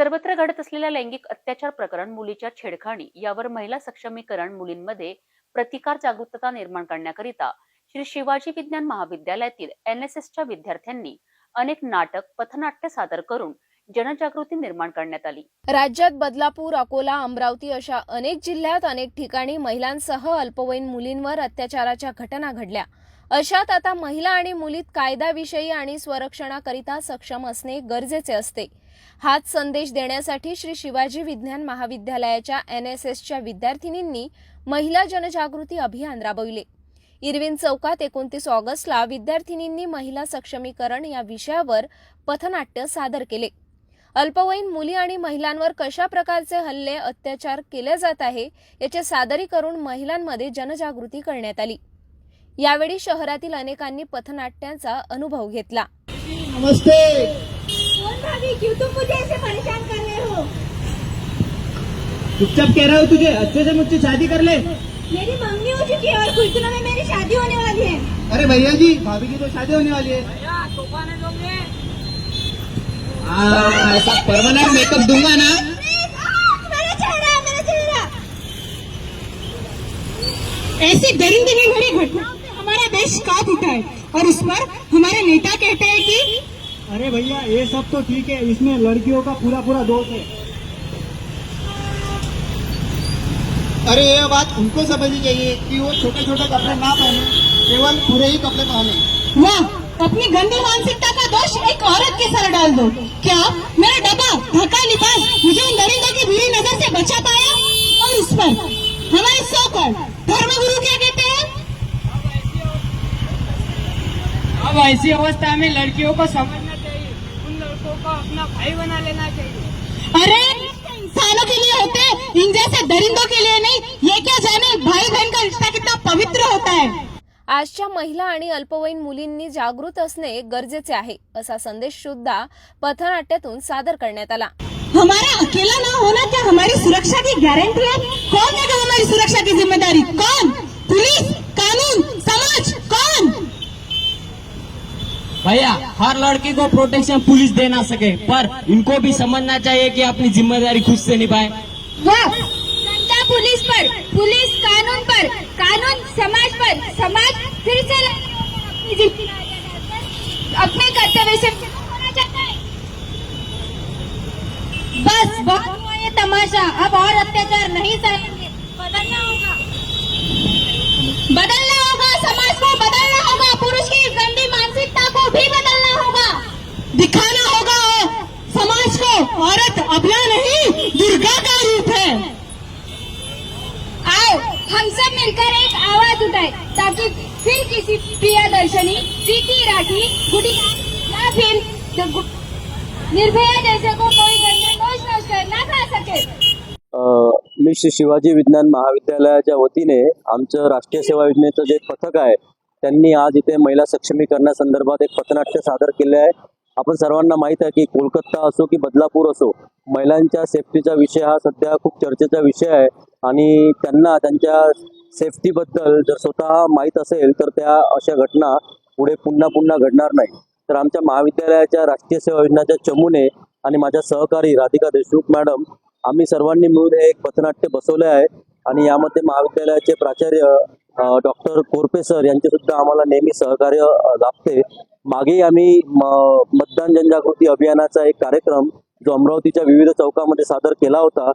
सर्वत्र घडत असलेल्या लैंगिक अत्याचार प्रकरण, मुलीच्या छेडखाणी यावर महिला सक्षमीकरण, मुलींमध्ये प्रतिकार जागरूकता निर्माण करण्याकरिता श्री शिवाजी विज्ञान महाविद्यालयातील एनएसएसच्या विद्यार्थ्यांनी अनेक नाटक, पथनाट्य सादर करून जनजागृती निर्माण करण्यात आली। राज्यात बदलापूर, अकोला, अमरावती अशा अनेक जिल्ह्यात अनेक ठिकाणी महिलांसह अल्पवयीन मुलींवर अत्याचाराच्या घटना घडल्या। अशात आता महिला आणि मुलीत कायद्याविषयी आणि स्वरक्षणाकरिता सक्षम असणे गरजेचे असते। हाच संदेश देण्यासाठी श्री शिवाजी विज्ञान महाविद्यालयाच्या एनएसएसच्या विद्यार्थिनींनी महिला जनजागृती अभियान राबविले। इरविन चौकात 29 ऑगस्टला विद्यार्थिनींनी महिला सक्षमीकरण या विषयावर पथनाट्य सादर केले। अल्पवयीन मुली आणि महिलांवर कशा प्रकारचे हल्ले, अत्याचार केले जात आहे याचे सादरीकरण महिलांमध्ये जनजागृती करण्यात आली। यावेळी शहरातील अनेकांनी पथनाट्याचा अनुभव घेतला। नमस्ते। कौन भाभी, क्यों तुम मुझे ऐसे परेशान कर रहे हो? चुपचाप कह रहा हूँ तुझे, अच्छे से मुझसे शादी कर ले। मेरी मंगनी हो चुकी है और कुछ दिनों में मेरी शादी होने वाली है। अरे भैया जी, भाभी की तो शादी होने वाली है। ऐसा परमानेंट मेकअप दूंगा ना। मेरा चेहरा, मेरा चेहरा। ऐसी दरिंदे में भरी घटनाओं से हमारा देश कांप उठा है और उस पर हमारे नेता कहते हैं कि अरे भैया, ये सब तो ठीक है, इसमें लड़कियों का पूरा दोष है। अरे ये बात उनको समझनी चाहिए कि वो छोटे छोटे कपड़े ना पहने, केवल पूरे ही कपड़े पहने। वाह, अपनी गंदी मानसिकता का दोष एक औरत के सर डाल दो। क्या मेरा डब्बा, ढका लिबास मुझे उन दरिंदों की बुरी नजर से बचा पाया? और उस पर हमारे सो कॉल्ड धर्मगुरु क्या कहते हैं? अब ऐसी अवस्था में लड़कियों को समझना चाहिए, उन लड़कों को अपना भाई बना लेना चाहिए। अरे इंसानों के लिए होते हैं, इन जैसे दरिंदों के लिए नहीं। ये क्या जाने भाई बहन का रिश्ता कितना पवित्र होता है। आजच्या महिला आणि अल्पवयीन मुलींनी जागृत असणे गरजेचे आहे, असा संदेश सुद्धा पथनाट्यातून सादर करण्यात आला। हमारा अकेला ना होना क्या हमारी सुरक्षा की गारंटी है? कौन देगा हमारी सुरक्षा की जिम्मेदारी? कौन? पुलिस, कानून, समाज, कौन? भैया, हर लड़की को प्रोटेक्शन पुलिस दे ना सके, पर इनको भी समझना चाहिए कि अपनी जिम्मेदारी खुद से निभाए। वाह, जनता पुलिस पर, पुलिस कानून पर, कानून समाज पर, समाज फिर से अपनी जिम्मेदारी अपने कर्तव्य से होना चाहता है। बस बहुत हुआ ये तमाशा, अब और अत्याचार नहीं सहेंगे। बदलना होगा, बदलना होगा, समाज को बदलना होगा, पुरुष की गंदी मानसिकता को भी बदलना होगा। दिखाना होगा समाज को औरत अबला नहीं, दुर्गा का रूप है। आओ हम सब मिलकर एक आवाज उठाए ताकि फिर किसी प्रियदर्शनी, प्रीति राठी, गुड़िया या फिर निर्भया जैसे को कोई गंदे दोष न खा सके। मी श्री शिवाजी विज्ञान महाविद्यालयाच्या वतीने आमचं राष्ट्रीय सेवा योजनेचं जे पथक आहे त्यांनी आज इथे महिला सक्षमीकरणासंदर्भात एक पथनाट्य सादर केले आहे। आपण सर्वांना माहीत आहे की कोलकाता असो की बदलापूर असो, महिलांच्या सेफ्टीचा विषय हा सध्या खूप चर्चेचा विषय आहे आणि त्यांना त्यांच्या सेफ्टीबद्दल जर स्वतः माहीत असेल तर त्या अशा घटना पुढे पुन्हा घडणार नाही। तर आमच्या महाविद्यालयाच्या राष्ट्रीय सेवा योजनेच्या चमूने आणि माझ्या सहकारी राधिका देशमुख मॅडम आम्ही सर्वांनी मिळून हे एक पथनाट्य बसवले आहे आणि यामध्ये महाविद्यालयाचे प्राचार्य डॉक्टर कोरपे सर यांचे सुद्धा आम्हाला नेहमी सहकार्य लाभते। मागे आम्ही मतदान जनजागृती अभियानाचा एक कार्यक्रम जो अमरावतीच्या विविध चौकामध्ये सादर केला होता।